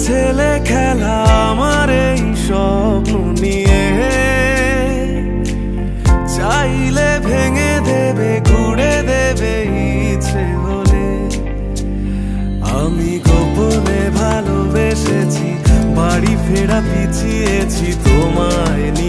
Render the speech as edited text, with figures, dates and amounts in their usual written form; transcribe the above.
ছেলে খেলা আমার এই স্বপ্ন নিয়ে, চাইলে ভেঙে দেবে ঘুরে দেবে ইচ্ছে হলে। আমি গোপনে ভালোবেসেছি, বাড়ি ফেরা পিছিয়েছি তোমায় নিয়ে।